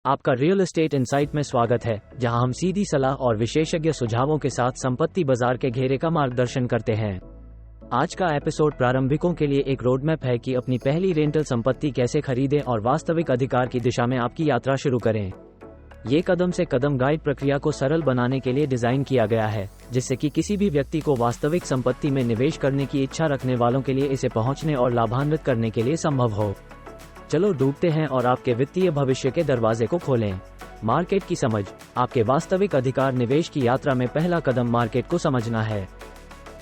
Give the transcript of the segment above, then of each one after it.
आपका real estate insight में स्वागत है, जहां हम सीधी सलाह और विशेषज्ञ सुझावों के साथ संपत्ति बाजार के घेरे का मार्गदर्शन करते हैं। आज का एपिसोड प्रारंभिकों के लिए एक रोडमैप है कि अपनी पहली रेंटल संपत्ति कैसे खरीदें और वास्तविक अधिकार की दिशा में आपकी यात्रा शुरू करें। ये कदम से कदम गाइड प्रक्रिया को सरल बनाने के लिए डिजाइन किया गया है, जिससे कि किसी भी व्यक्ति को वास्तविक संपत्ति में निवेश करने की इच्छा रखने वालों के लिए इसे पहुंचने और लाभान्वित करने के लिए संभव हो। चलो डूबते हैं और आपके वित्तीय भविष्य के दरवाजे को खोलें। मार्केट की समझ। आपके वास्तविक अधिकार निवेश की यात्रा में पहला कदम मार्केट को समझना है।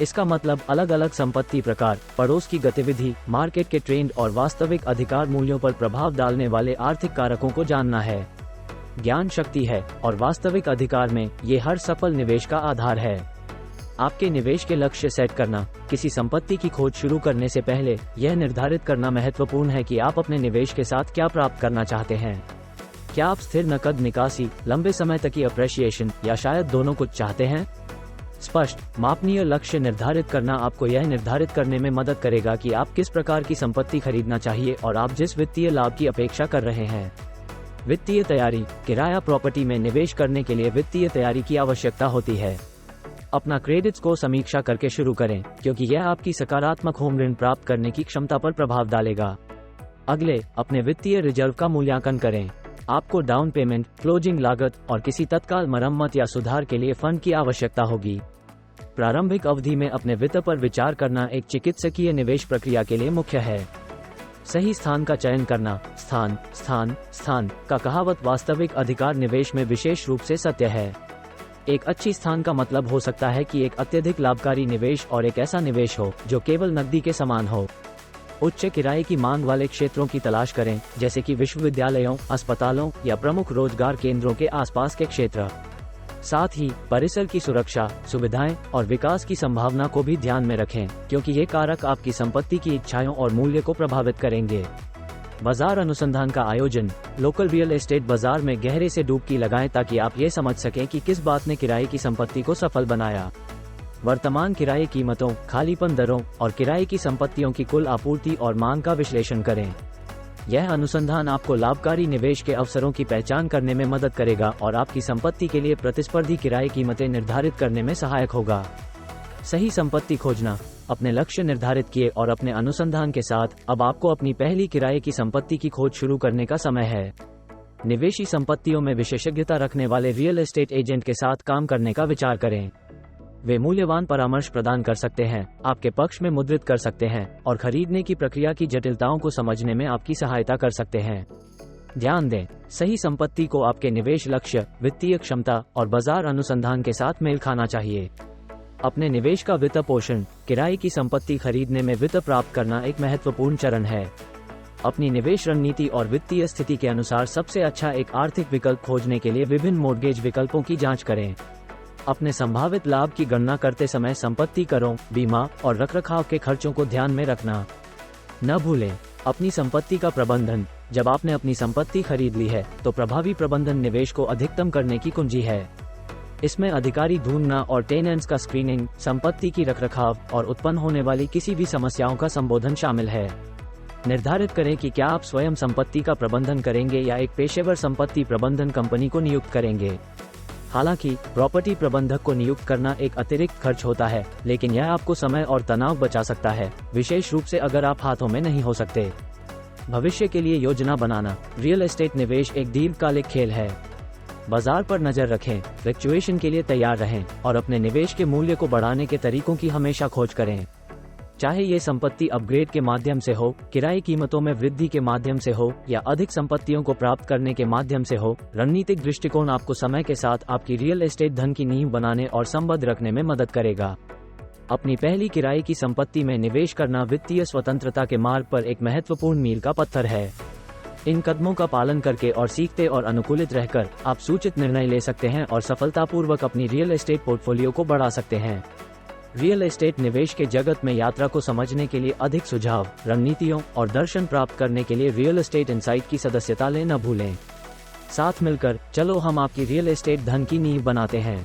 इसका मतलब अलग अलग संपत्ति प्रकार, पड़ोस की गतिविधि, मार्केट के ट्रेंड और वास्तविक अधिकार मूल्यों पर प्रभाव डालने वाले आर्थिक कारकों को जानना है। ज्ञान शक्ति है और वास्तविक अधिकार में ये हर सफल निवेश का आधार है। आपके निवेश के लक्ष्य सेट करना। किसी संपत्ति की खोज शुरू करने से पहले यह निर्धारित करना महत्वपूर्ण है कि आप अपने निवेश के साथ क्या प्राप्त करना चाहते हैं। क्या आप स्थिर नकद निकासी, लंबे समय तक की अप्रेशिएशन या शायद दोनों कुछ चाहते हैं? स्पष्ट, मापनीय लक्ष्य निर्धारित करना आपको यह निर्धारित करने में मदद करेगा कि आप किस प्रकार की संपत्ति खरीदना चाहिए और आप जिस वित्तीय लाभ की अपेक्षा कर रहे हैं। वित्तीय तैयारी। किराया प्रॉपर्टी में निवेश करने के लिए वित्तीय तैयारी की आवश्यकता होती है। अपना क्रेडिट स्कोर समीक्षा करके शुरू करें, क्योंकि यह आपकी सकारात्मक होम ऋण प्राप्त करने की क्षमता पर प्रभाव डालेगा। अगले, अपने वित्तीय रिजर्व का मूल्यांकन करें। आपको डाउन पेमेंट, क्लोजिंग लागत और किसी तत्काल मरम्मत या सुधार के लिए फंड की आवश्यकता होगी। प्रारंभिक अवधि में अपने वित्त पर विचार करना एक चिकित्सकीय निवेश प्रक्रिया के लिए मुख्य है। सही स्थान का चयन करना। स्थान का कहावत वास्तविक अधिकार निवेश में विशेष रूप से सत्य है। एक अच्छी स्थान का मतलब हो सकता है कि एक अत्यधिक लाभकारी निवेश और एक ऐसा निवेश हो जो केवल नकदी के समान हो। उच्च किराए की मांग वाले क्षेत्रों की तलाश करें, जैसे कि विश्वविद्यालयों, अस्पतालों या प्रमुख रोजगार केंद्रों के आसपास के क्षेत्र। साथ ही परिसर की सुरक्षा, सुविधाएं और विकास की संभावना को भी ध्यान में रखें, क्योंकि ये कारक आपकी संपत्ति की इच्छाओं और मूल्य को प्रभावित करेंगे। बाजार अनुसंधान का आयोजन। लोकल रियल एस्टेट बाजार में गहरे से डुबकी लगाएं ताकि आप ये समझ सकें कि किस बात ने किराए की संपत्ति को सफल बनाया। वर्तमान किराए कीमतों, खालीपन दरों और किराए की संपत्तियों की कुल आपूर्ति और मांग का विश्लेषण करें। यह अनुसंधान आपको लाभकारी निवेश के अवसरों की पहचान करने में मदद करेगा और आपकी संपत्ति के लिए प्रतिस्पर्धी किराए कीमतें निर्धारित करने में सहायक होगा। सही संपत्ति खोजना। अपने लक्ष्य निर्धारित किए और अपने अनुसंधान के साथ अब आपको अपनी पहली किराए की संपत्ति की खोज शुरू करने का समय है। निवेशी संपत्तियों में विशेषज्ञता रखने वाले रियल एस्टेट एजेंट के साथ काम करने का विचार करें। वे मूल्यवान परामर्श प्रदान कर सकते हैं, आपके पक्ष में मुद्रित कर सकते हैं और खरीदने की प्रक्रिया की जटिलताओं को समझने में आपकी सहायता कर सकते हैं। ध्यान दें, सही संपत्ति को आपके निवेश लक्ष्य, वित्तीय क्षमता और बाजार अनुसंधान के साथ मेल खाना चाहिए। अपने निवेश का वित्त पोषण। किराए की संपत्ति खरीदने में वित्त प्राप्त करना एक महत्वपूर्ण चरण है। अपनी निवेश रणनीति और वित्तीय स्थिति के अनुसार सबसे अच्छा एक आर्थिक विकल्प खोजने के लिए विभिन्न मॉर्गेज विकल्पों की जांच करें। अपने संभावित लाभ की गणना करते समय संपत्ति करों, बीमा और रखरखाव के खर्चों को ध्यान में रखना न भूलें। अपनी संपत्ति का प्रबंधन। जब आपने अपनी संपत्ति खरीद ली है, तो प्रभावी प्रबंधन निवेश को अधिकतम करने की कुंजी है। इसमें अधिकारी ढूंढना और टेनेंट्स का स्क्रीनिंग, संपत्ति की रखरखाव और उत्पन्न होने वाली किसी भी समस्याओं का संबोधन शामिल है। निर्धारित करें कि क्या आप स्वयं संपत्ति का प्रबंधन करेंगे या एक पेशेवर संपत्ति प्रबंधन कंपनी को नियुक्त करेंगे। हालांकि प्रॉपर्टी प्रबंधक को नियुक्त करना एक अतिरिक्त खर्च होता है, लेकिन यह आपको समय और तनाव बचा सकता है, विशेष रूप से अगर आप हाथों में नहीं हो सकते। भविष्य के लिए योजना बनाना। रियल एस्टेट निवेश एक दीर्घकालिक खेल है। बाजार पर नजर रखें, फ्लक्चुएशन के लिए तैयार रहें और अपने निवेश के मूल्य को बढ़ाने के तरीकों की हमेशा खोज करें। चाहे ये संपत्ति अपग्रेड के माध्यम से हो, किराए कीमतों में वृद्धि के माध्यम से हो या अधिक संपत्तियों को प्राप्त करने के माध्यम से हो, रणनीतिक दृष्टिकोण आपको समय के साथ आपकी रियल एस्टेट धन की नींव बनाने और संबद्ध रखने में मदद करेगा। अपनी पहली किराए की संपत्ति में निवेश करना वित्तीय स्वतंत्रता के मार्ग पर एक महत्वपूर्ण मील का पत्थर है। इन कदमों का पालन करके और सीखते और अनुकूलित रहकर आप सूचित निर्णय ले सकते हैं और सफलतापूर्वक अपनी रियल एस्टेट पोर्टफोलियो को बढ़ा सकते हैं। रियल एस्टेट निवेश के जगत में यात्रा को समझने के लिए अधिक सुझाव, रणनीतियों और दर्शन प्राप्त करने के लिए रियल एस्टेट इनसाइट की सदस्यता लें न भूलें। साथ मिलकर चलो हम आपकी रियल एस्टेट धन की नींव बनाते हैं।